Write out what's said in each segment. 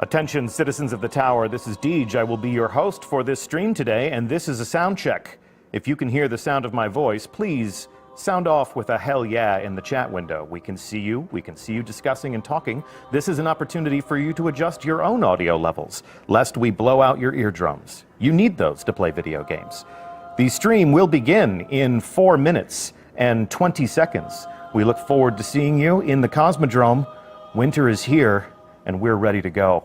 Attention, citizens of the tower, this is Deej. I will be your host for this stream today, and this is a sound check. If you can hear the sound of my voice, please sound off with a hell yeah in the chat window. We can see you discussing and talking. This is an opportunity for you to adjust your own audio levels, lest we blow out your eardrums. You need those to play video games. The stream will begin in 4 minutes and 20 seconds. We look forward to seeing you in the Cosmodrome. Winter is here, and we're ready to go.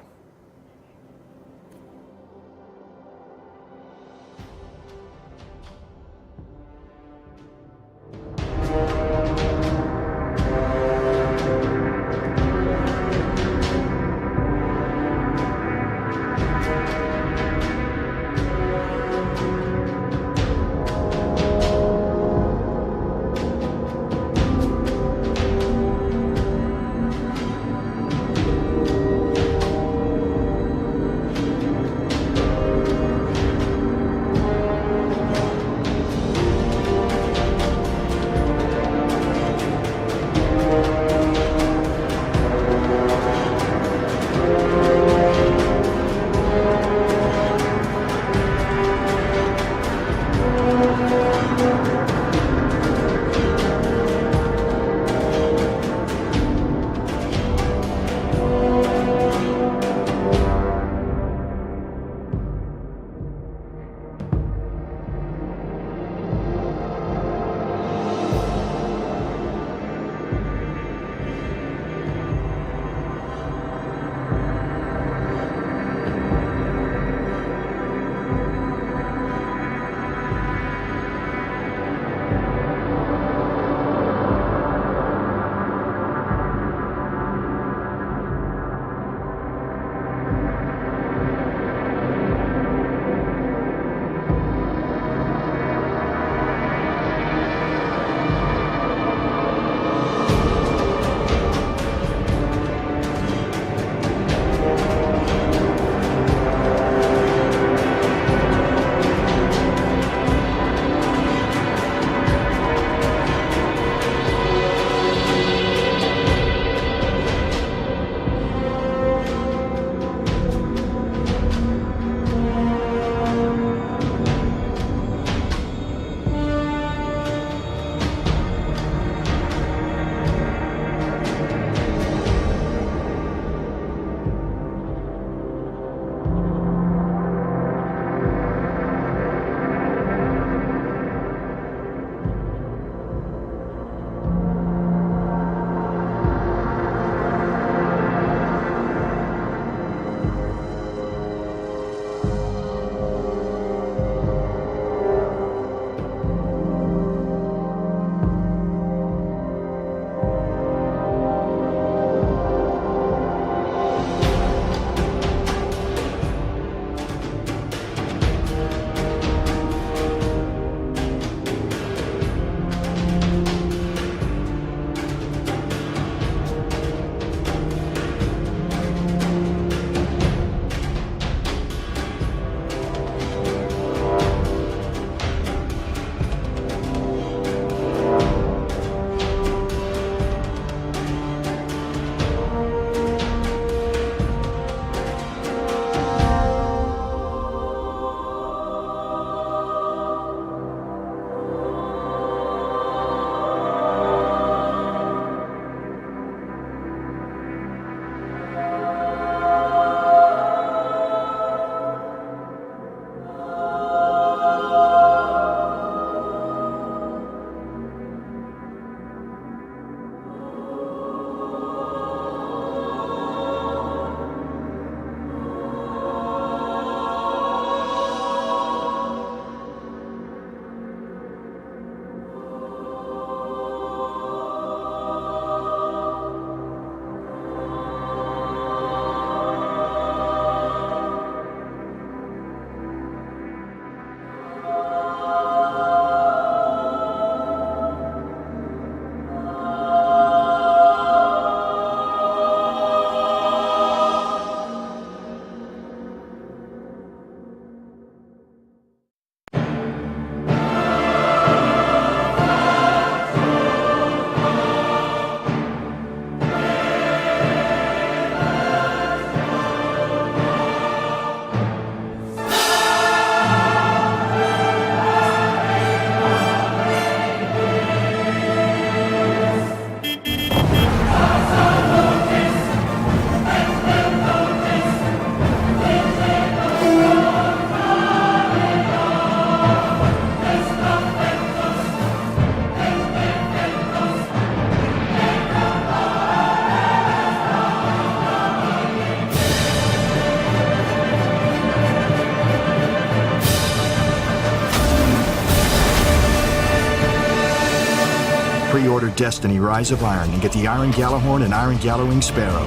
Pre-order Destiny Rise of Iron and get the Iron Gjallarhorn and Iron Gjallarwing Sparrow.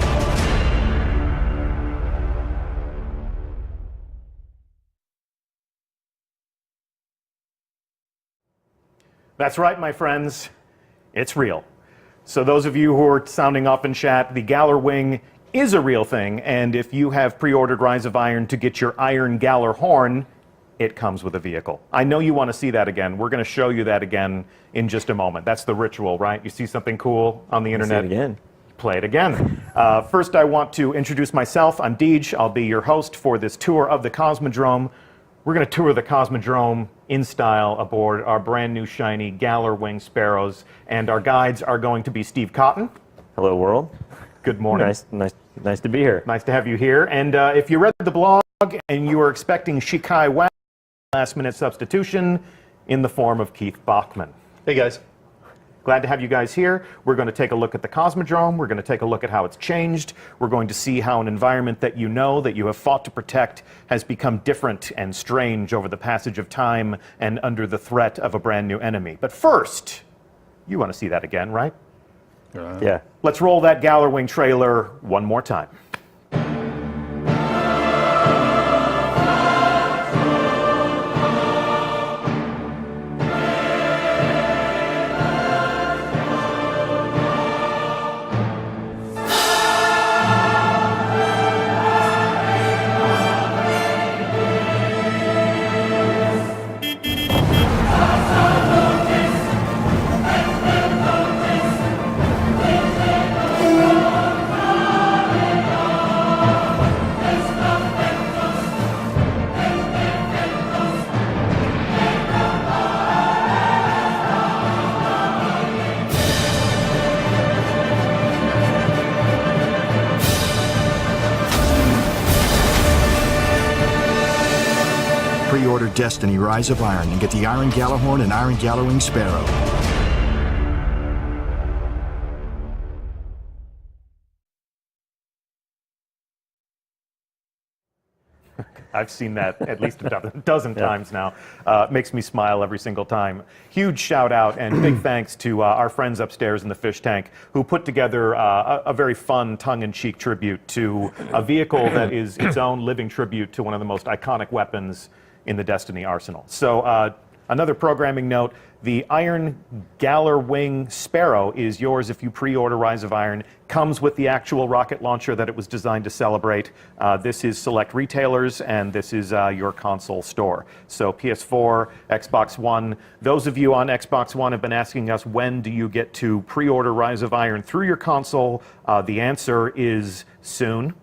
That's right, my friends. It's real. So those of you who are sounding off in chat, the Gjallarwing is a real thing, and if you have pre-ordered Rise of Iron to get your Iron Gjallarhorn, it comes with a vehicle. I know you want to see that again. We're going to show you that again in just a moment. That's the ritual, right? You see something cool on the internet? See it again. Play it again. First, I want to introduce myself. I'm Deej. I'll be your host for this tour of the Cosmodrome. We're going to tour the Cosmodrome in style aboard our brand new shiny Gjallarwing Sparrows, and our guides are going to be Steve Cotton. Hello, world. Good morning. Nice to be here. Nice to have you here. And if you read the blog and you were expecting Shikai Wang, last-minute substitution in the form of Keith Bachman. Hey, guys. Glad to have you guys here. We're going to take a look at the Cosmodrome. We're going to take a look at how it's changed. We're going to see how an environment that you know, that you have fought to protect, has become different and strange over the passage of time and under the threat of a brand new enemy. But first, you want to see that again, right? Yeah. Let's roll that Gjallarwing trailer one more time. Pre-order Destiny Rise of Iron and get the Iron Gjallarhorn and Iron Gjallarwing Sparrow. I've seen that at least a dozen times now. Makes me smile every single time. Huge shout out and big thanks to our friends upstairs in the fish tank who put together a very fun tongue-in-cheek tribute to a vehicle that is its own living tribute to one of the most iconic weapons in the Destiny arsenal. So another programming note, the Iron Gjallarwing Sparrow is yours if you pre-order Rise of Iron. Comes with the actual rocket launcher that it was designed to celebrate. This is select retailers, and this is your console store. So PS4, Xbox One. Those of you on Xbox One have been asking us, when do you get to pre-order Rise of Iron through your console? The answer is soon.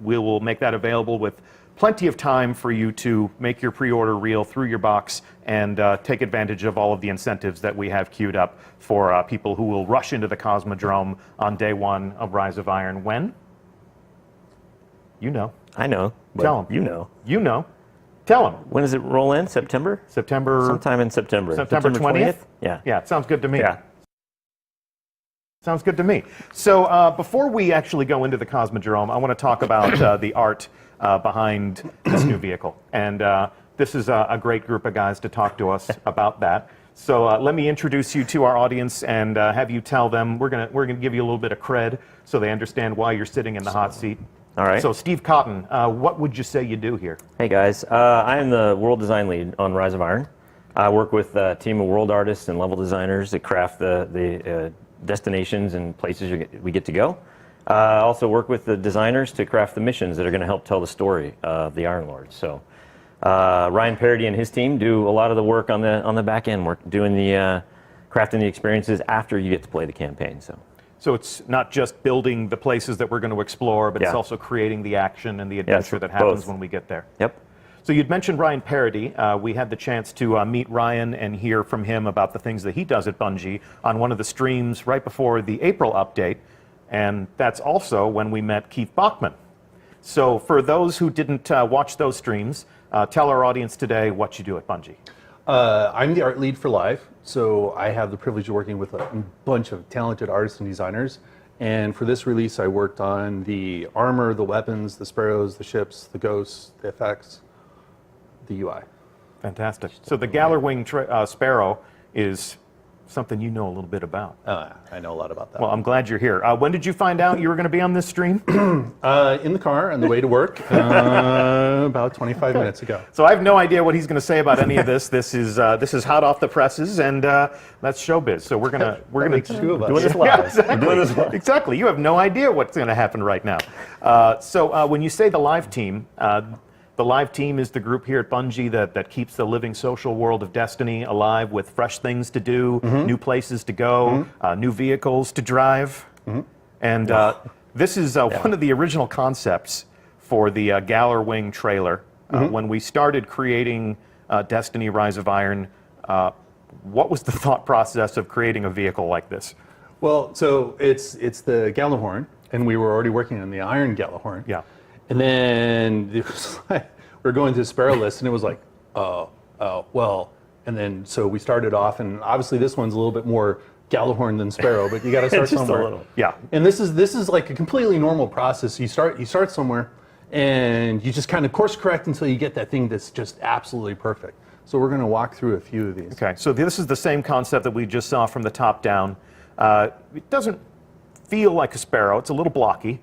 We will make that available with plenty of time for you to make your pre-order real through your box and take advantage of all of the incentives that we have queued up for people who will rush into the Cosmodrome on day one of Rise of Iron. When? You know. I know. Tell them. You know. You know. Tell them. When does it roll in? September? September. Sometime in September. September 20th? Yeah. Yeah, it sounds good to me. Yeah. Sounds good to me. So before we actually go into the Cosmodrome, I want to talk about the art behind this new vehicle. And this is a great group of guys to talk to us about that. So let me introduce you to our audience and have you tell them, we're gonna give you a little bit of cred so they understand why you're sitting in the hot seat. All right. So Steve Cotton, what would you say you do here? Hey guys, I am the world design lead on Rise of Iron. I work with a team of world artists and level designers that craft the destinations and places we get to go. I also work with the designers to craft the missions that are going to help tell the story of the Iron Lord. So Ryan Parody and his team do a lot of the work on the back end, work doing the crafting the experiences after you get to play the campaign. So it's not just building the places that we're going to explore, but it's also creating the action and the adventure that happens when we get there. Yep. So you'd mentioned Ryan Parody. We had the chance to meet Ryan and hear from him about the things that he does at Bungie on one of the streams right before the April update. And that's also when we met Keith Bachman. So for those who didn't watch those streams, tell our audience today what you do at Bungie. I'm the art lead for Live, so I have the privilege of working with a bunch of talented artists and designers. And for this release, I worked on the armor, the weapons, the sparrows, the ships, the ghosts, the effects, the UI. Fantastic. So the Gjallarwing Sparrow is something you know a little bit about. I know a lot about that. Well, I'm glad you're here. When did you find out you were going to be on this stream? In the car on the way to work about 25 minutes ago. So I have no idea what he's going to say about any of this. This is hot off the presses, and that's showbiz. So we're gonna two of us. Doing this live. Yeah, exactly. Doing this live. Exactly. You have no idea what's going to happen right now. So when you say the live team. The live team is the group here at Bungie that keeps the living social world of Destiny alive with fresh things to do, new places to go, new vehicles to drive. And this is one of the original concepts for the GJALLARWING trailer. When we started creating Destiny Rise of Iron, what was the thought process of creating a vehicle like this? Well, so it's the Gjallarhorn, and we were already working on the Iron Gjallarhorn. Yeah. And then it was like, we were going to the Sparrow list, and it was like, well. And then so we started off, and obviously this one's a little bit more Gjallarhorn than Sparrow, but you got to start Just somewhere. a little. Yeah. And this is like a completely normal process. You start somewhere, and you just kind of course correct until you get that thing that's just absolutely perfect. So we're going to walk through a few of these. Okay, so this is the same concept that we just saw from the top down. It doesn't feel like a Sparrow. It's a little blocky.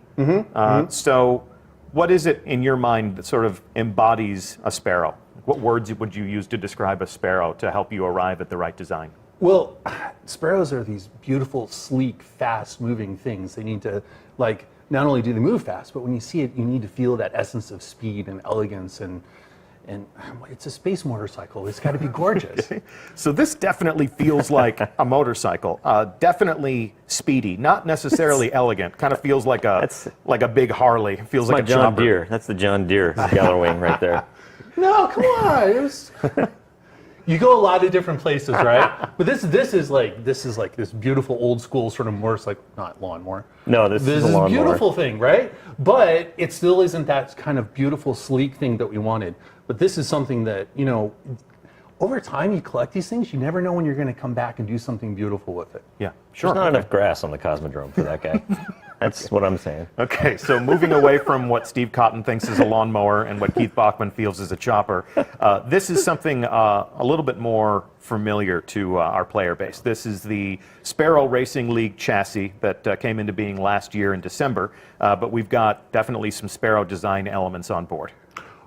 So what is it in your mind that sort of embodies a Sparrow? What words would you use to describe a Sparrow to help you arrive at the right design? Well, Sparrows are these beautiful, sleek, fast-moving things. They need to, like, not only do they move fast, but when you see it, you need to feel that essence of speed and elegance, and it's a space motorcycle. It's got to be gorgeous. So this definitely feels like a motorcycle. Definitely speedy, not necessarily elegant. Kind of feels like a big Harley. It feels My like a John chopper. Deere. That's the John Deere GJALLARWING right there. No, come on. You go a lot of different places, right? But this is like this beautiful old school sort of motorcycle, not lawnmower. No, this is a lawnmower. Beautiful thing, right? But it still isn't that kind of beautiful, sleek thing that we wanted. But this is something that, you know, over time you collect these things, you never know when you're going to come back and do something beautiful with it. Yeah, sure. There's not enough grass on the Cosmodrome for that guy. That's what I'm saying. Okay, so moving away from what Steve Cotton thinks is a lawnmower and what Keith Bachman feels is a chopper, this is something a little bit more familiar to our player base. This is the Sparrow Racing League chassis that came into being last year in December, but we've got definitely some Sparrow design elements on board.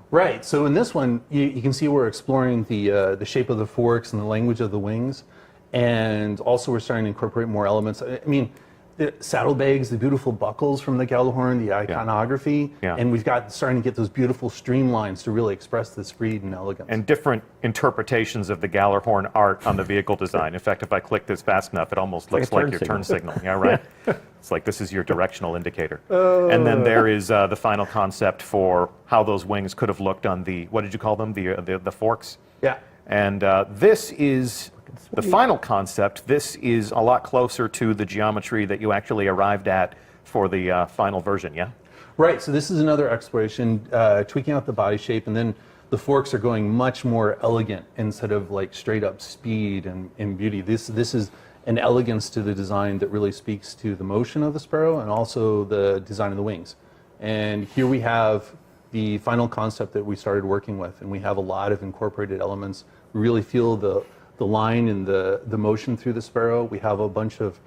Right. So in this one, you can see we're exploring the shape of the forks and the language of the wings, and also we're starting to incorporate more elements. I mean, the saddlebags, the beautiful buckles from the Gjallarhorn, the iconography, and we've got starting to get those beautiful streamlines to really express this speed and elegance. And different interpretations of the Gjallarhorn art on the vehicle design. In fact, if I click this fast enough, it almost looks like your turn signal. Yeah, right. It's like this is your directional indicator. And then there is the final concept for how those wings could have looked on the, what did you call them, the forks? Yeah. And this is the final concept. This is a lot closer to the geometry that you actually arrived at for the final version, yeah? Right, so this is another exploration, tweaking out the body shape, and then the forks are going much more elegant instead of like straight up speed and beauty. This is an elegance to the design that really speaks to the motion of the Sparrow and also the design of the wings. And here we have the final concept that we started working with, and we have a lot of incorporated elements. We really feel the line and the motion through the Sparrow. We have a bunch of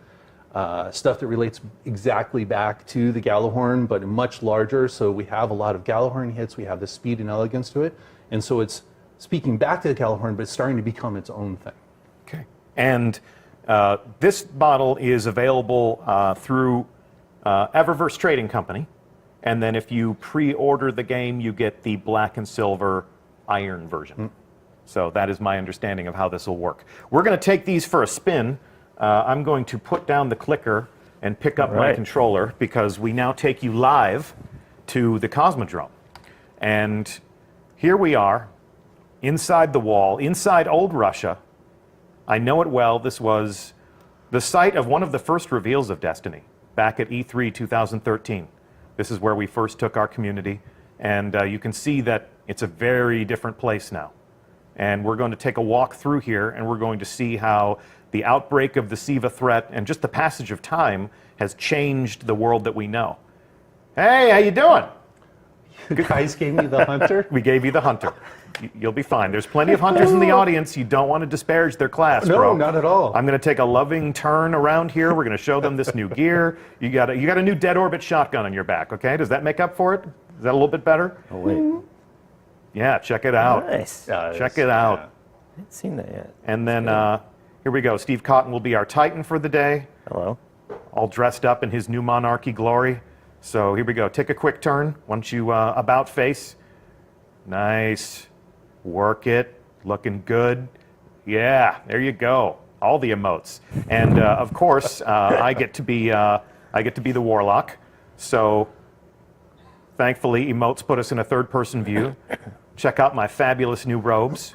stuff that relates exactly back to the Gjallarhorn, but much larger. So we have a lot of Gjallarhorn hits. We have the speed and elegance to it. And so it's speaking back to the Gjallarhorn, but it's starting to become its own thing. Okay. And this model is available through Eververse Trading Company. And then if you pre-order the game, you get the black and silver iron version. So that is my understanding of how this will work. We're going to take these for a spin. I'm going to put down the clicker and pick up my controller because we now take you live to the Cosmodrome. And here we are, inside the wall, inside old Russia. I know it well. This was the site of one of the first reveals of Destiny back at E3 2013. This is where we first took our community. And you can see that it's a very different place now. And we're going to take a walk through here, and we're going to see how the outbreak of the SIVA threat and just the passage of time has changed the world that we know. Hey, how you doing? You guys gave me the hunter? We gave you the hunter. You'll be fine. There's plenty of hunters in the audience. You don't want to disparage their class, No, bro. not at all. I'm going to take a loving turn around here. We're going to show them this new gear. You got a new dead orbit shotgun on your back, okay? Does that make up for it? Is that a little bit better? Oh, wait. Yeah, check it out. Nice. Check it out. I haven't seen that yet. And then here we go. Steve Cotton will be our Titan for the day, Hello. all dressed up in his new monarchy glory. So here we go. Take a quick turn. Once you about face. Nice. Work it. Looking good. Yeah, there you go. All the emotes. And of course, I get to be the warlock. So thankfully, emotes put us in a third-person view. Check out my fabulous new robes.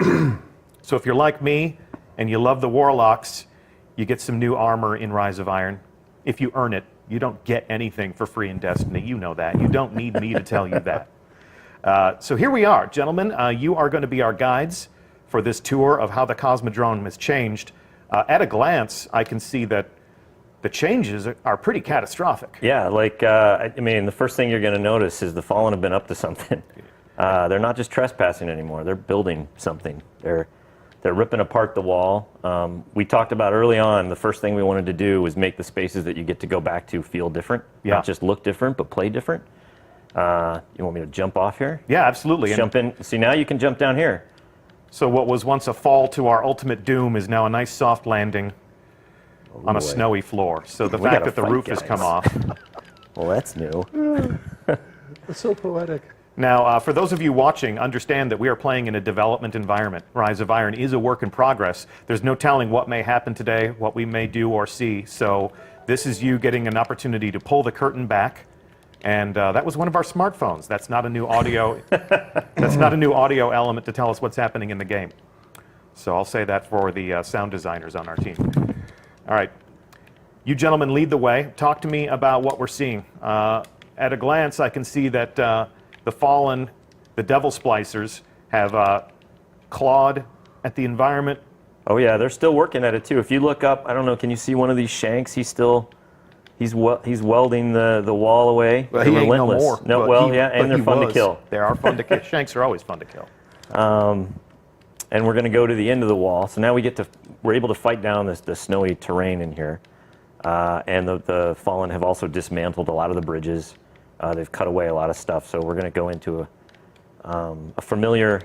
So if you're like me and you love the warlocks, you get some new armor in Rise of Iron. If you earn it, you don't get anything for free in Destiny. You know that. You don't need me to tell you that. So here we are, gentlemen. You are going to be our guides for this tour of how the Cosmodrome has changed. At a glance, I can see that the changes are pretty catastrophic. Yeah, like, I mean, the first thing you're going to notice is the Fallen have been up to something. They're not just trespassing anymore. They're building something. They're ripping apart the wall. We talked about early on, the first thing we wanted to do was make the spaces that you get to go back to feel different. Yeah. Not just look different, but play different. You want me to jump off here? Yeah, absolutely. Jump in. See, now you can jump down here. So what was once a fall to our ultimate doom is now a nice soft landing on a boy. snowy floor. So the We fact gotta that the fight, roof has come guys. off. Well, that's new. That's so poetic. Now, for those of you watching, understand that we are playing in a development environment. Rise of Iron is a work in progress. There's no telling what may happen today, what we may do or see. So this is you getting an opportunity to pull the curtain back. And that was one of our smartphones. That's not a new audio. That's not a new audio element to tell us what's happening in the game. So I'll say that for the sound designers on our team. All right. You gentlemen lead the way. Talk to me about what we're seeing. At a glance, I can see that the Fallen, the Devil Splicers, have clawed at the environment. Oh yeah, they're still working at it too. If you look up, I don't know, can you see one of these shanks? He's welding the wall away. Well, They're he ain't no relentless. more. No, But well, he- yeah, but and they're he fun to was. kill. They are fun to kill. Shanks are always fun to kill. And we're going to go to the end of the wall. So now we're able to fight down the snowy terrain in here. And the Fallen have also dismantled a lot of the bridges. They've cut away a lot of stuff. So we're going to go into a familiar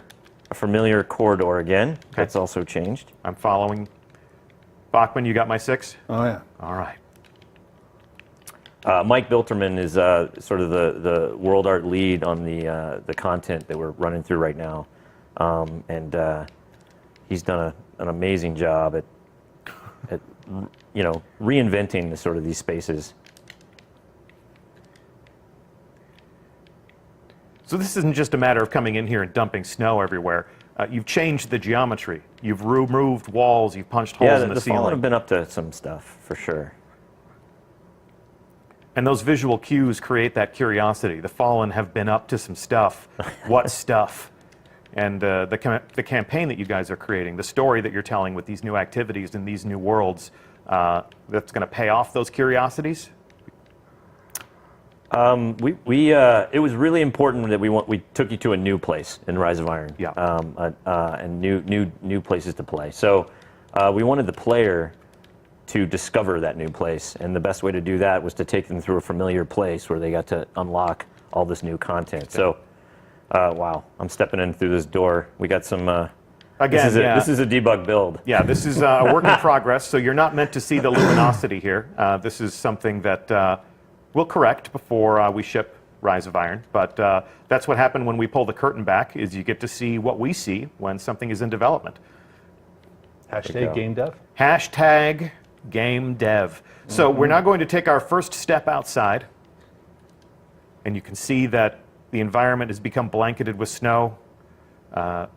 corridor again. Okay. That's also changed. I'm following. Bachman, you got my 6? Oh, yeah. All right. Mike Bilterman is sort of the world art lead on the content that we're running through right now. And he's done an amazing job at reinventing these spaces. So this isn't just a matter of coming in here and dumping snow everywhere. You've changed the geometry. You've removed walls. You've punched holes Yeah, in the the Fallen ceiling. have been up to some stuff for sure. And those visual cues create that curiosity. The Fallen have been up to some stuff. What stuff? And the campaign that you guys are creating, the story that you're telling with these new activities and these new worlds, that's going to pay off those curiosities? It was really important that we took you to a new place in Rise of Iron. Yeah. And new places to play. So we wanted the player to discover that new place, and the best way to do that was to take them through a familiar place where they got to unlock all this new content. Yeah. So, wow, I'm stepping in through this door. We got some. Again, this is a debug build. Yeah, this is a work in progress, so you're not meant to see the luminosity here. This is something that we'll correct before we ship Rise of Iron, but that's what happened when we pull the curtain back, is you get to see what we see when something is in development. Hashtag game dev. Hashtag game dev. So we're now going to take our first step outside, and you can see that the environment has become blanketed with snow. The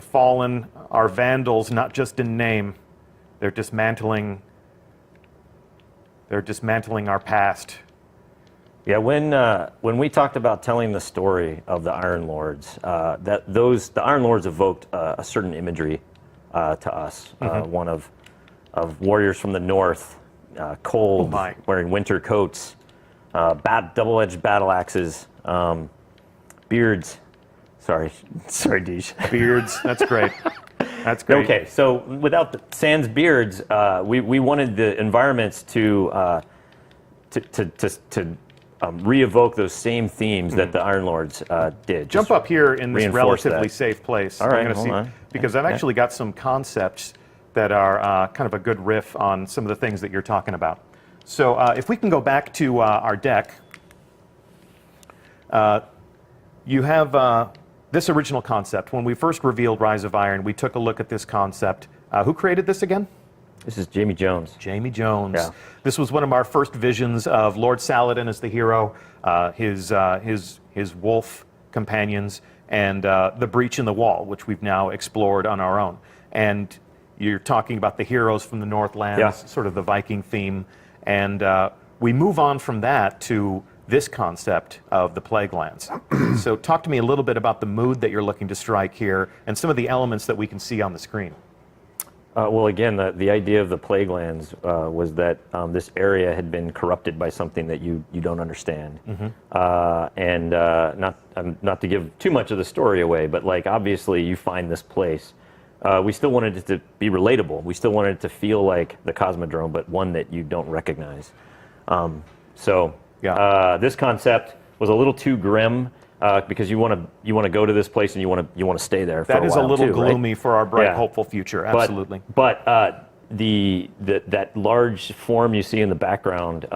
Fallen are vandals, not just in name. They're dismantling our past. Yeah, when we talked about telling the story of the Iron Lords, the Iron Lords evoked a certain imagery to us. One of warriors from the north, cold, wearing winter coats, double-edged battle axes, beards. Sorry, Deej. Beards. That's great. That's great. Okay, so without the sans beards, we wanted the environments to re-evoke those same themes that the Iron Lords did. Jump up here in this reinforce relatively that. safe place. All right, I'm gonna hold on. Because I've actually got some concepts that are kind of a good riff on some of the things that you're talking about. So if we can go back to our deck, you have this original concept. When we first revealed Rise of Iron, we took a look at this concept. Who created this again? This is Jamie Jones. Jamie Jones. Yeah. This was one of our first visions of Lord Saladin as the hero, his wolf companions, and the breach in the wall, which we've now explored on our own. And you're talking about the heroes from the Northlands, Yeah. sort of the Viking theme. And we move on from that to this concept of the Plague Lands. So talk to me a little bit about the mood that you're looking to strike here and some of the elements that we can see on the screen. Well, again, the idea of the Plague Lands was that this area had been corrupted by something that you don't understand. And not to give too much of the story away, but like obviously you find this place. We still wanted it to be relatable. We still wanted it to feel like the Cosmodrome, but one that you don't recognize. This concept was a little too grim. Because you want to go to this place and you want to stay there for a while. That is a little too, gloomy right? for our bright, Yeah. hopeful future. Absolutely. But that large form you see in the background,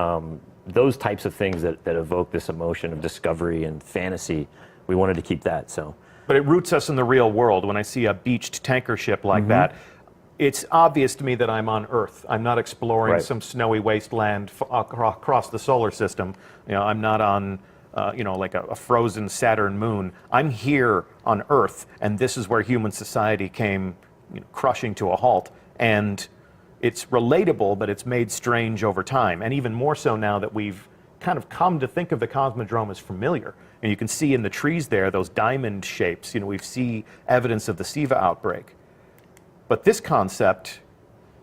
those types of things that evoke this emotion of discovery and fantasy, we wanted to keep that. So. But it roots us in the real world. When I see a beached tanker ship like that, it's obvious to me that I'm on Earth. I'm not exploring some snowy wasteland across the solar system. You know, I'm not on. Like a frozen Saturn moon. I'm here on Earth, and this is where human society came crushing to a halt. And it's relatable, but it's made strange over time. And even more so now that we've kind of come to think of the Cosmodrome as familiar. And you can see in the trees there, those diamond shapes. We see evidence of the Siva outbreak. But this concept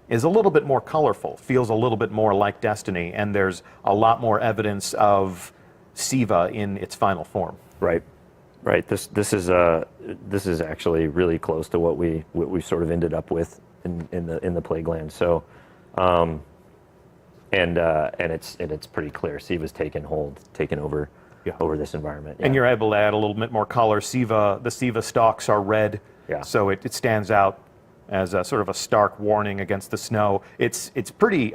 is a little bit more colorful, feels a little bit more like Destiny, and there's a lot more evidence of Siva in its final form. Right. This is actually really close to what we sort of ended up with in the Plague Land. So, and it's pretty clear. Siva's taken over this environment. Yeah. And you're able to add a little bit more color. The Siva stalks are red, so it stands out as a sort of a stark warning against the snow. It's pretty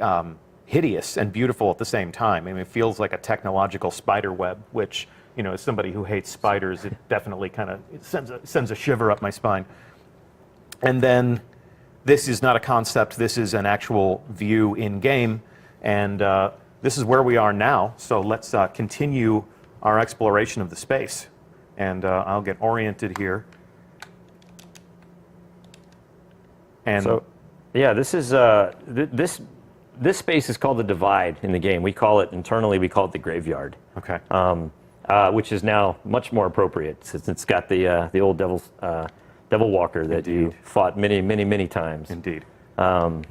hideous and beautiful at the same time. I mean, it feels like a technological spider web, which, as somebody who hates spiders, it definitely kind of sends a shiver up my spine. And then this is not a concept, this is an actual view in game, and this is where we are now. So let's continue our exploration of the space. And I'll get oriented here. And so, yeah, this is this space is called the Divide in the game. We call it internally. We call it the Graveyard. Okay. Which is now much more appropriate since it's got the old devil walker that you fought many times. Indeed. And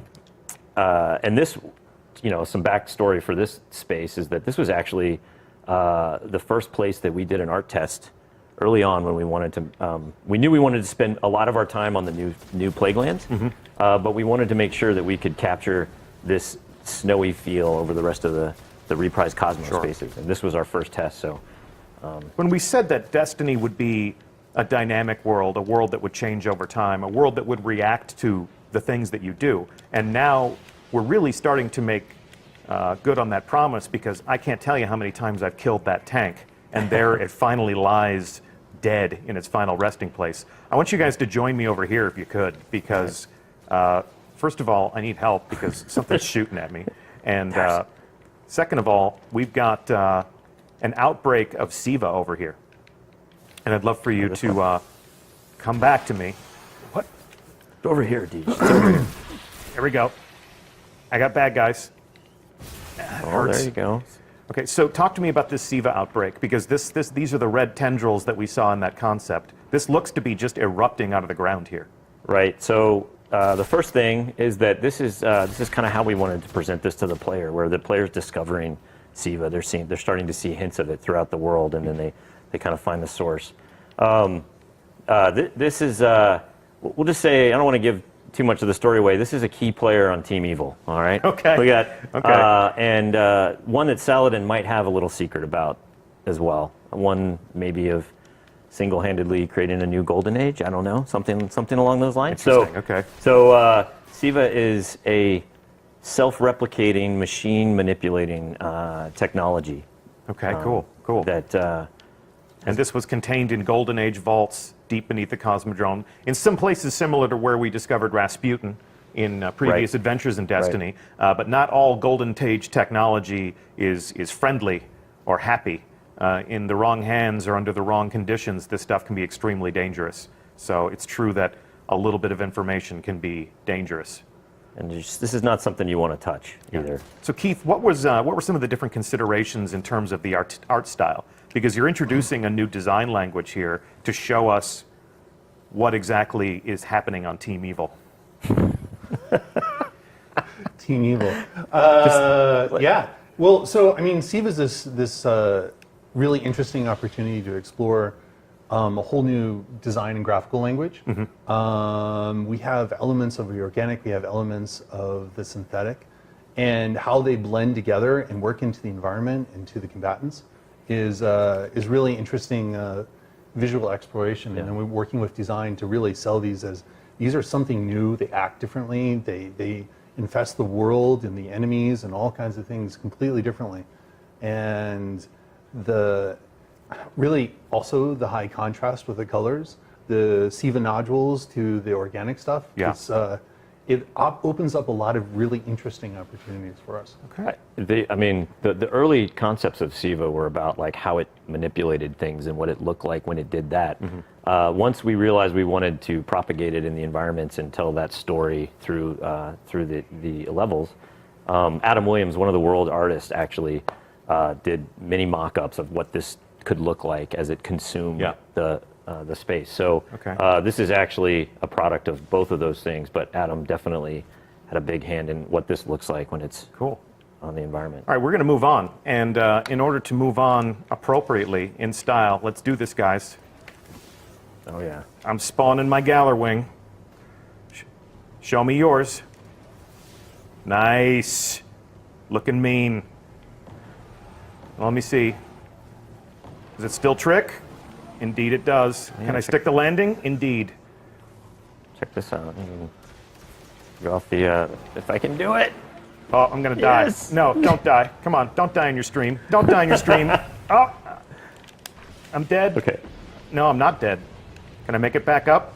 this, some backstory for this space is that this was actually the first place that we did an art test early on when we wanted to. We knew we wanted to spend a lot of our time on the new Plague Lands, but we wanted to make sure that we could capture this snowy feel over the rest of the reprised Cosmos spaces, and this was our first test. So, when we said that Destiny would be a dynamic world, a world that would change over time, a world that would react to the things that you do, and now we're really starting to make good on that promise, because I can't tell you how many times I've killed that tank, and there it finally lies dead in its final resting place. I want you guys to join me over here if you could, because first of all, I need help because something's shooting at me. And second of all, we've got an outbreak of Siva over here. And I'd love for you to come back to me. What? over here, Deej. It's over here. Here we go. I got bad guys. Oh, there you go. Okay, so talk to me about this Siva outbreak, because these are the red tendrils that we saw in that concept. This looks to be just erupting out of the ground here. Right. So the first thing is that this is kind of how we wanted to present this to the player, where the player's discovering Siva. They're starting to see hints of it throughout the world, and then they kind of find the source. This is, we'll just say, I don't want to give too much of the story away. This is a key player on Team Evil, all right? Okay. We got, Okay. and one that Saladin might have a little secret about as well. One maybe of single-handedly creating a new golden age. I don't know, something along those lines. Interesting, okay. So SIVA is a self-replicating, machine-manipulating technology. Okay, cool. That And this was contained in Golden Age vaults deep beneath the Cosmodrome, in some places similar to where we discovered Rasputin in previous Right. adventures in Destiny. But not all Golden Age technology is friendly or happy. In the wrong hands or under the wrong conditions, this stuff can be extremely dangerous. So it's true that a little bit of information can be dangerous. and this is not something you want to touch either. So Keith, what were some of the different considerations in terms of the art style? Because you're introducing a new design language here to show us what exactly is happening on Team Evil. Team Evil. Yeah. Well, so I mean, SIVA is this really interesting opportunity to explore a whole new design and graphical language. We have elements of the organic, we have elements of the synthetic, and how they blend together and work into the environment and to the combatants is really interesting visual exploration. And then we're working with design to really sell these as these are something new. They act differently. They infest the world and the enemies and all kinds of things completely differently. And really also the high contrast with the colors, the SIVA nodules to the organic stuff. Yeah. It opens up a lot of really interesting opportunities for us. Okay. I mean, the early concepts of SIVA were about like how it manipulated things and what it looked like when it did that. Once we realized we wanted to propagate it in the environments and tell that story through the levels, Adam Williams, one of the world artists, actually did many mock-ups of what this could look like as it consumed the space. So this is actually a product of both of those things, but Adam definitely had a big hand in what this looks like when it's on the environment. All right, we're going to move on. And in order to move on appropriately in style, let's do this, guys. Oh, yeah. I'm spawning my GJALLARWING. Show me yours. Nice. Looking mean. Let me see. Does it still trick? Indeed it does. Yeah, Can I stick the landing? Indeed. Check this out. Go off the, if I can do it. Oh, I'm going to die. Yes. No, don't die. Come on, don't die in your stream. Don't die in your stream. Oh, I'm dead. Okay. No, I'm not dead. Can I make it back up?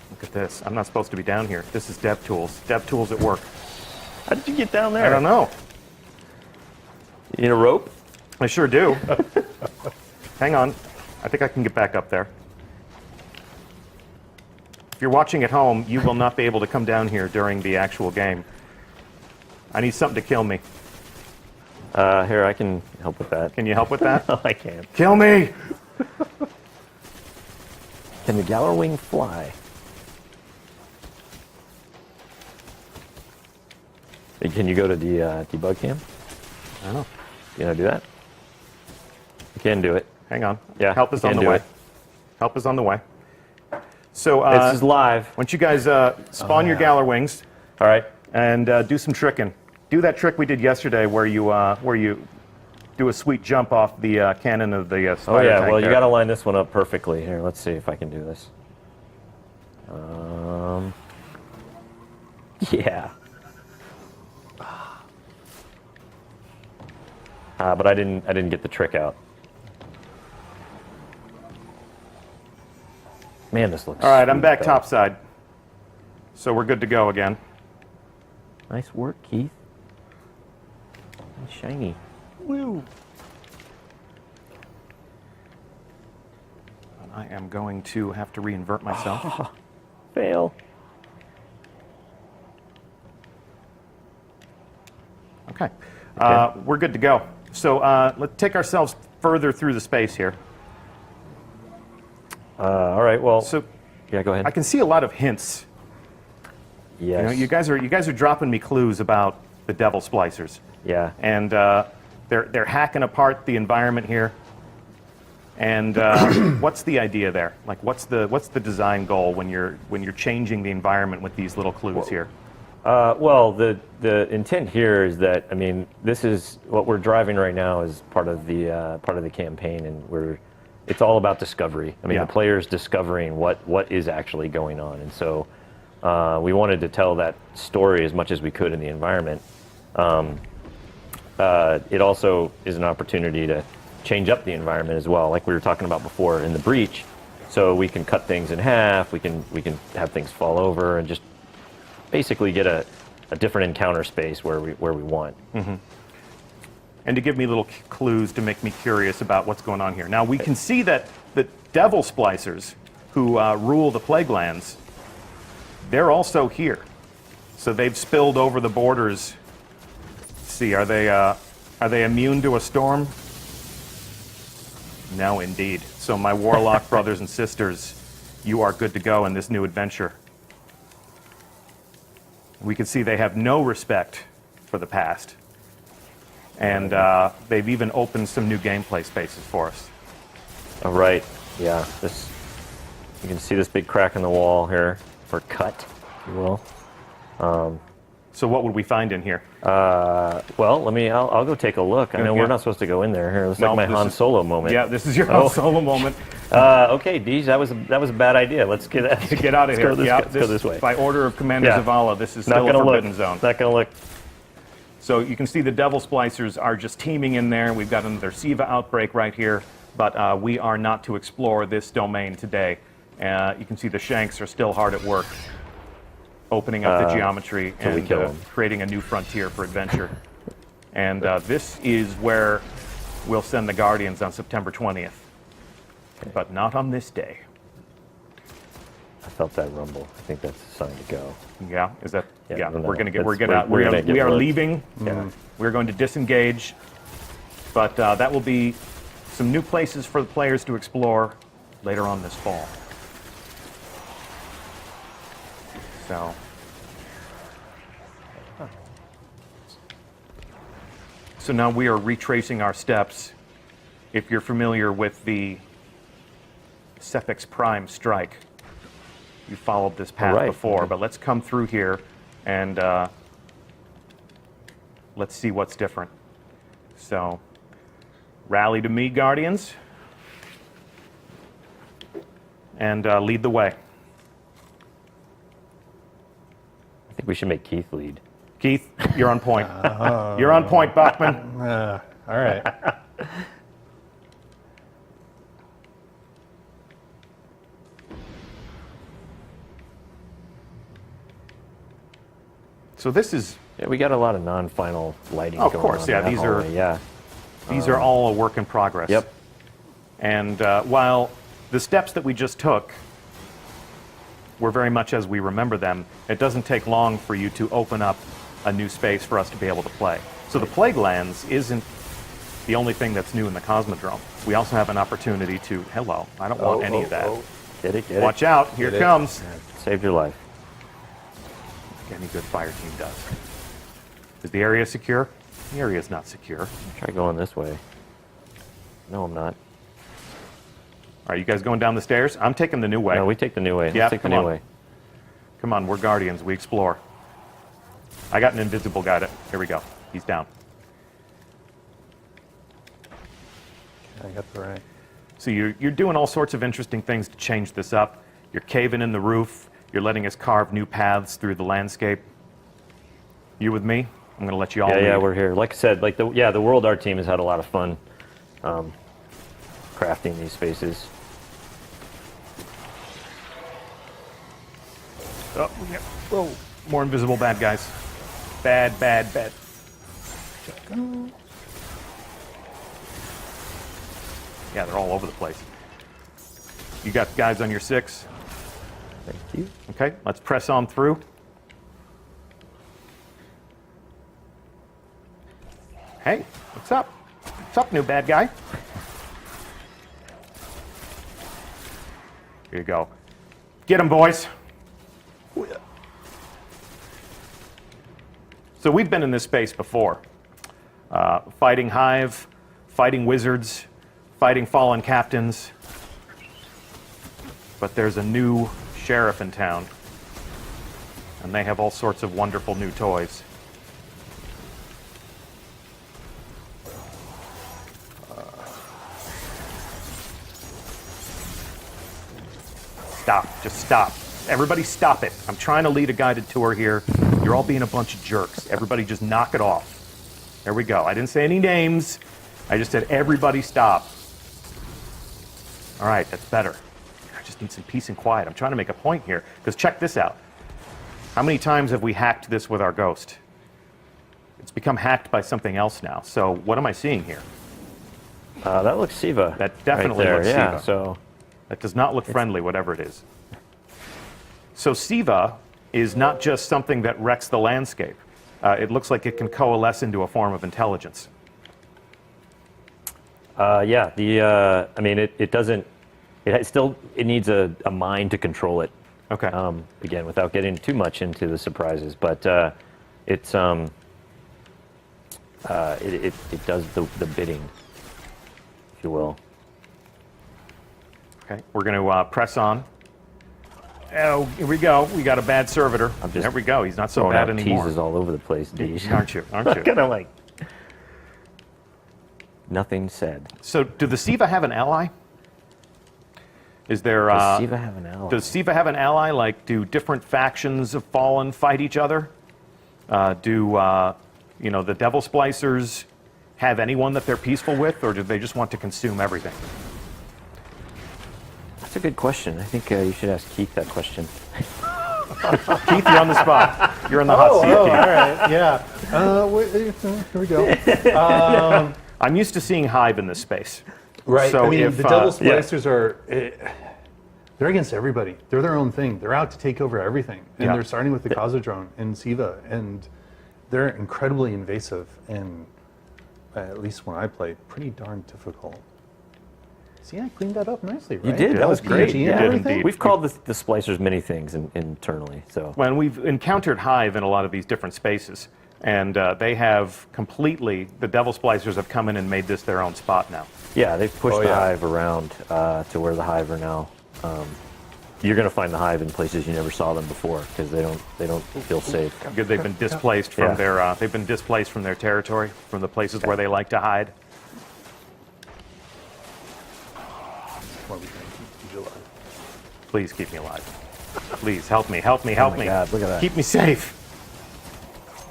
Look at this. I'm not supposed to be down here. This is DevTools. DevTools at work. How did you get down there? I don't know. You need a rope? I sure do. Hang on. I think I can get back up there. If you're watching at home, you will not be able to come down here during the actual game. I need something to kill me. Here, I can help with that. Can you help with that? No, I can't. Kill me! Can the GJALLARWING fly? Can you go to the debug cam? I don't know. You know, do that? You can do it. Hang on. Yeah, Help is you on can the do way. it. Help is on the way. So, This is live. once you guys spawn your GJALLARWINGs All right. and do some tricking. Do that trick we did yesterday where you do a sweet jump off the cannon of the spider Oh, yeah. tank Well, you there. got to line this one up perfectly. Here, let's see if I can do this. Yeah. But I didn't get the trick out. Man, this looks. All right, I'm sweet, back though. topside. So we're good to go again. Nice work, Keith. Shiny. Woo! I am going to have to reinvert myself. Fail. Okay. We're good to go. So let's take ourselves further through the space here. All right. Well. So yeah, go ahead. I can see a lot of hints. Yes. You know, you guys are dropping me clues about the devil splicers. Yeah. And They're hacking apart the environment here. And what's the idea there? Like, what's the design goal when you're changing the environment with these little clues here? Well, the intent here is that, I mean, this is what we're driving right now is part of the campaign, and it's all about discovery. I mean, the player's discovering what is actually going on, and so we wanted to tell that story as much as we could in the environment. It also is an opportunity to change up the environment as well, like we were talking about before in the breach. So we can cut things in half. We can have things fall over and just basically get a different encounter space where we want. Mm-hmm. And to give me little clues to make me curious about what's going on here. Now we can see that the devil splicers who rule the plague lands, they're also here. So they've spilled over the borders. Let's see, are they immune to a storm? No, indeed. So my warlock brothers and sisters, you are good to go in this new adventure. We can see they have no respect for the past. And they've even opened some new gameplay spaces for us. All right, yeah. You can see this big crack in the wall here, or cut, if you will. So what would we find in here? Well, I'll go take a look. I know we're not supposed to go in there. Here, it's like my Han Solo moment. Yeah, this is your Han Solo moment. Okay, Deej, that was a bad idea. Let's get out of here. Let's go this way. By order of Commander Zavala, this is still a forbidden zone. Not gonna look. So you can see the Devil Splicers are just teaming in there. We've got another Siva outbreak right here, but we are not to explore this domain today. You can see the Shanks are still hard at work, opening up the geometry and creating a new frontier for adventure. And this is where we'll send the Guardians on September 20th, but not on this day. I felt that rumble. I think that's a sign to go. Yeah, is that? Yeah, no, we are leaving. Yeah. We're going to disengage, but that will be some new places for the players to explore later on this fall. So now we are retracing our steps. If you're familiar with the Cephix Prime strike, you followed this path before, but let's come through here and let's see what's different. So, rally to me, Guardians, and lead the way. I think we should make Keith lead. Keith, you're on point. You're on point, Bachman. All right. So this is... Yeah, we got a lot of non-final lighting going on. Of course, yeah. These are all a work in progress. Yep. And while the steps that we just took were very much as we remember them, it doesn't take long for you to open up a new space for us to be able to play. So the Plague Lands isn't the only thing that's new in the Cosmodrome. We also have an opportunity to... Hello, I don't want any of that. Get it. Watch out, here it comes. Saved your life. Any good fire team does. Is the area secure? The area is not secure. Try going this way. No, I'm not. Are you guys going down the stairs? I'm taking the new way. No, we take the new way. Yeah, Let's take the new way. Come on, we're Guardians. We explore. I got an invisible guy. Here we go. He's down. I got the right. So you're doing all sorts of interesting things to change this up. You're caving in the roof. You're letting us carve new paths through the landscape. You with me? I'm going to let you all lead. Yeah, we're here. Like I said, the World Art team has had a lot of fun crafting these spaces. Oh, yeah. Whoa. More invisible bad guys. Bad. Yeah, they're all over the place. You got guys on your 6? Thank you. Okay, let's press on through. Hey, what's up? What's up, new bad guy? Here you go. Get him, boys. So we've been in this space before. Fighting Hive, fighting wizards, fighting fallen captains. But there's a new sheriff in town, and they have all sorts of wonderful new toys. Stop. Just stop. Everybody stop it. I'm trying to lead a guided tour here. You're all being a bunch of jerks. Everybody just knock it off. There we go. I didn't say any names. I just said everybody stop. All right, that's better. I just need some peace and quiet. I'm trying to make a point here, because check this out. How many times have we hacked this with our ghost? It's become hacked by something else now. So what am I seeing here? That looks Siva. That definitely right there. looks Yeah, Siva. so That does not look friendly, whatever it is. So Siva is not just something that wrecks the landscape. It looks like it can coalesce into a form of intelligence. yeah, I mean, it doesn't. It needs a mind to control it. Okay. Again, without getting too much into the surprises, but it does the bidding, if you will. Okay, we're going to press on. Oh, here we go. We got a bad servitor. There we go. He's not so Throwing bad out anymore. teases all over the place, Deej. Aren't you? Aren't you? Kind of like nothing said. So, do the Siva have an ally? Is there? Does Siva have an ally? Does Siva have an ally? Like, do different factions of Fallen fight each other? Do the Devil Splicers have anyone that they're peaceful with, or do they just want to consume everything? That's a good question. I think you should ask Keith that question. Keith, you're on the spot. You're in the hot seat, Keith. All right, yeah. Here we go. I'm used to seeing Hive in this space. Right. So I mean, if, the Devil yeah. Splicers are. They're against everybody. They're their own thing. They're out to take over everything. And Yeah. they're starting with the Cosmodrome and Siva. And they're incredibly invasive and, at least when I played, pretty darn difficult. See, I cleaned that up nicely, right? You did. That was great. PG and Yeah. everything. Indeed. We've called the splicers many things internally. So When we've encountered Hive in a lot of these different spaces, and they have completely, the Devil Splicers have come in and made this their own spot now. yeah, they've pushed Oh, the yeah. hive around to where the hive are now. You're going to find the hive in places you never saw them before because they don't feel safe. Good, they've been displaced from Yeah. their territory, from the places where they like to hide. What are we trying to keep you alive? Please keep me alive. Please help me, help me, help Oh my me. God, look at that. Keep me safe.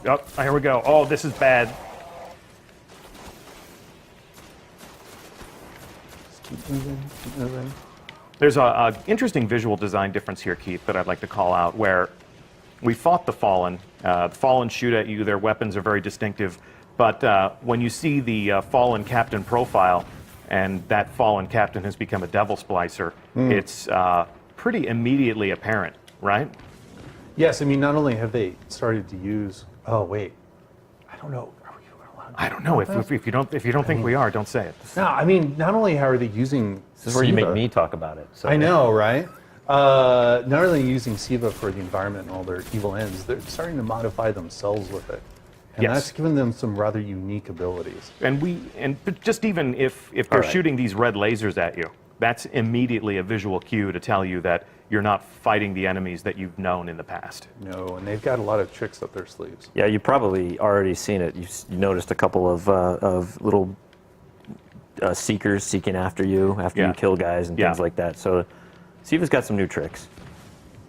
Oh, here we go. Oh, this is bad. Just keep moving, keep moving. There's an interesting visual design difference here, Keith, that I'd like to call out, where we fought the Fallen. The Fallen shoot at you. Their weapons are very distinctive. But when you see the Fallen Captain profile, and that Fallen Captain has become a Devil Splicer, it's pretty immediately apparent, right? Yes, I mean, not only have they started to use. Oh, wait. I don't know. Are we allowed to I don't know. If you don't think we are, don't say it. No, I mean, not only how are they using This is where you make Siva- me talk about it. So. I know, right? Not only using Siva for the environment and all their evil ends, they're starting to modify themselves with it. And Yes. that's given them some rather unique abilities. But just even if they're right. shooting these red lasers at you, that's immediately a visual cue to tell you that you're not fighting the enemies that you've known in the past. No, and they've got a lot of tricks up their sleeves. Yeah, you probably already seen it. You noticed a couple of little seekers seeking after you after Yeah. you kill guys and Yeah. things like that. So Siva's got some new tricks.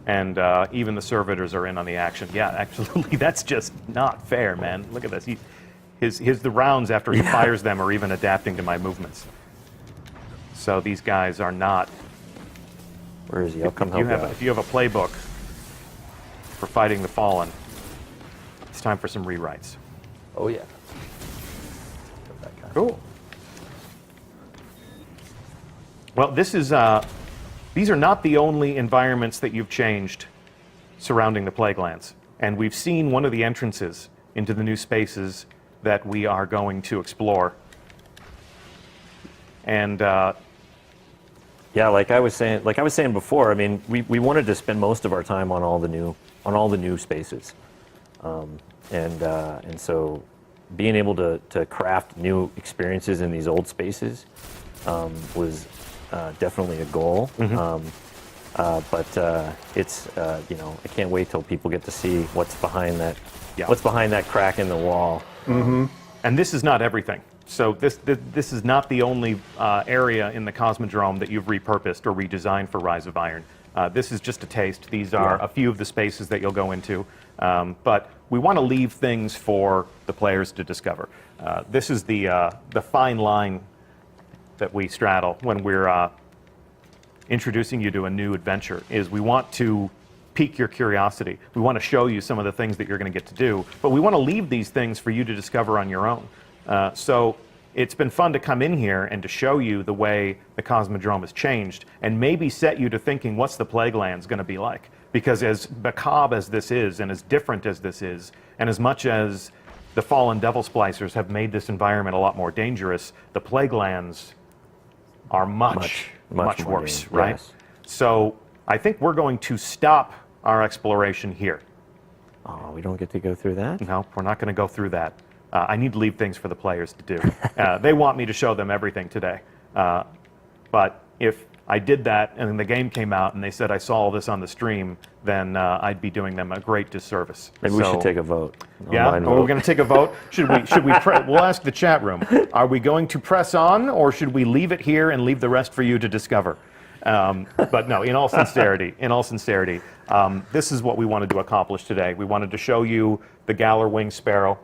And even the servitors are in on the action. Yeah, absolutely. That's just not fair, man. Look at this. The rounds after he fires them are even adapting to my movements. So these guys are not. Where is he? I'll come help you out. If you have a playbook for fighting the Fallen, it's time for some rewrites. Oh, yeah. Cool. Well, these are not the only environments that you've changed surrounding the Plaguelands. And we've seen one of the entrances into the new spaces that we are going to explore. And Yeah, like I was saying before. I mean, we wanted to spend most of our time on all the new spaces, and so being able to craft new experiences in these old spaces was definitely a goal. But it's I can't wait till people get to see what's behind that. Yeah. What's behind that crack in the wall? And this is not everything. So this is not the only area in the Cosmodrome that you've repurposed or redesigned for Rise of Iron. This is just a taste. These are a few of the spaces that you'll go into. But we want to leave things for the players to discover. This is the fine line that we straddle when we're introducing you to a new adventure, is we want to pique your curiosity. We want to show you some of the things that you're going to get to do, but we want to leave these things for you to discover on your own. So it's been fun to come in here and to show you the way the Cosmodrome has changed and maybe set you to thinking, what's the Plaguelands going to be like? Because as macabre as this is, and as different as this is, and as much as the fallen Devil Splicers have made this environment a lot more dangerous, the Plaguelands are much worse, right? Yes. So I think we're going to stop our exploration here. Oh, we don't get to go through that? No, we're not going to go through that. I need to leave things for the players to do. They want me to show them everything today. But if I did that and then the game came out and they said I saw all this on the stream, then I'd be doing them a great disservice. Maybe we should take a vote. Yeah, Online are we vote. going to take a vote? We'll ask the chat room. Are we going to press on, or should we leave it here and leave the rest for you to discover? But no, in all sincerity, this is what we wanted to accomplish today. We wanted to show you the GJALLARWING Sparrow.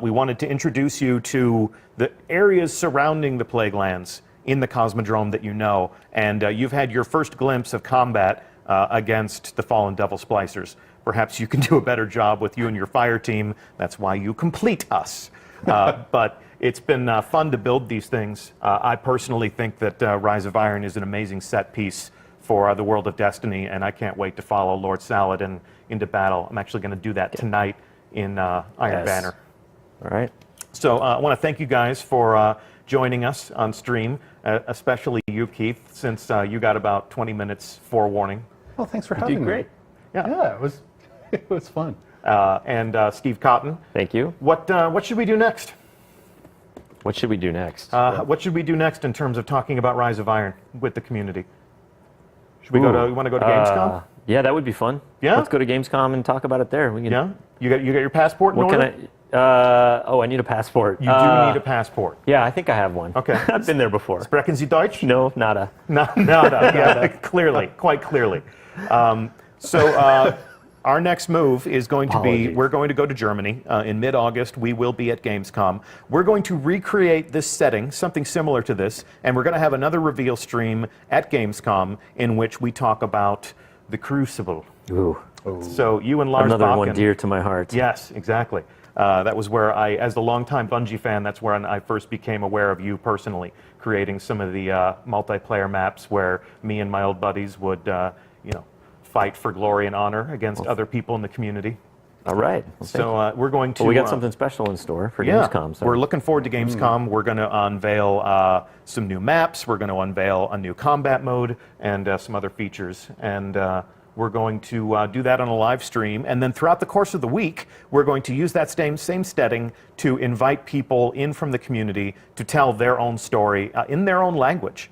We wanted to introduce you to the areas surrounding the Plaguelands in the Cosmodrome that you know, and you've had your first glimpse of combat against the fallen Devil Splicers. Perhaps you can do a better job with you and your fire team. That's why you complete us. But it's been fun to build these things. I personally think that Rise of Iron is an amazing set piece for the world of Destiny, and I can't wait to follow Lord Saladin into battle. I'm actually going to do that tonight in Iron Banner. All right. So I want to thank you guys for joining us on stream, especially you, Keith, since you got about 20 minutes forewarning. Well, thanks for having me. Great. Yeah, it was fun. And Steve Cotton. Thank you. What should we do next? What should we do next? What should we do next in terms of talking about Rise of Iron with the community? Should we you want to go to Gamescom? Yeah, that would be fun. Yeah? Let's go to Gamescom and talk about it there. We can, Yeah? You got your passport in What order? can I need a passport. You do need a passport. Yeah, I think I have one. Okay. I've been there before. Sprechen Sie Deutsch? No, nada. No, yeah, clearly, quite clearly. Our next move is going to be, Apologies. we're going to go to Germany. In mid-August, we will be at Gamescom. We're going to recreate this setting, something similar to this, and we're going to have another reveal stream at Gamescom in which we talk about the Crucible. Ooh. So you and Lars Another Bakken, one dear to my heart. Yes, exactly. That was where as the longtime Bungie fan, that's where I first became aware of you personally, creating some of the multiplayer maps where me and my old buddies would, fight for glory and honor against other people in the community. All right. Well, So we're going to. we got something special in store for Yeah, Gamescom. So. we're looking forward to Gamescom. We're going to unveil some new maps. We're going to unveil a new combat mode and some other features. And we're going to do that on a live stream. And then throughout the course of the week, we're going to use that same setting to invite people in from the community to tell their own story in their own language.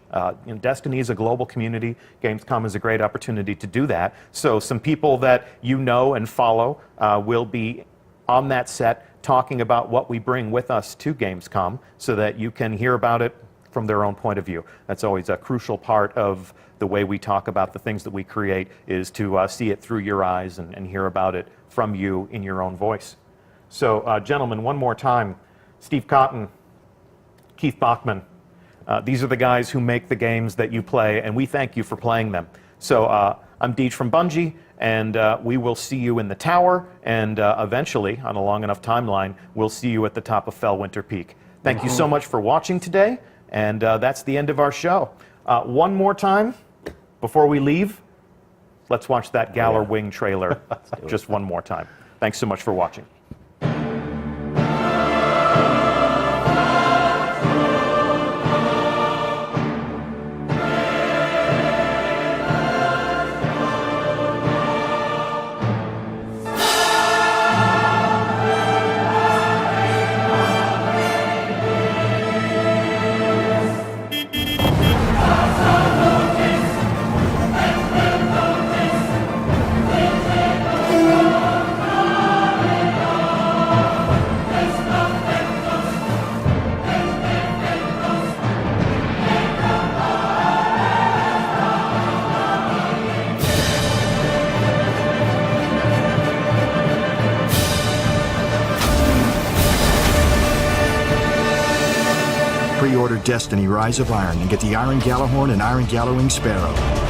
Destiny is a global community. Gamescom is a great opportunity to do that. So some people that you know and follow will be on that set talking about what we bring with us to Gamescom so that you can hear about it from their own point of view. That's always a crucial part of the way we talk about the things that we create, is to see it through your eyes and hear about it from you in your own voice. So gentlemen, one more time, Steve Cotton, Keith Bachman, these are the guys who make the games that you play, and we thank you for playing them. So I'm Deej from Bungie, and we will see you in the tower, and eventually, on a long enough timeline, we'll see you at the top of Fellwinter Peak. Thank you so much for watching today, and that's the end of our show. One more time, before we leave, let's watch that GJALLARWING trailer just one more time. Thanks so much for watching. Destiny Rise of Iron and get the Iron Gallahorn and Iron Gallowing Sparrow.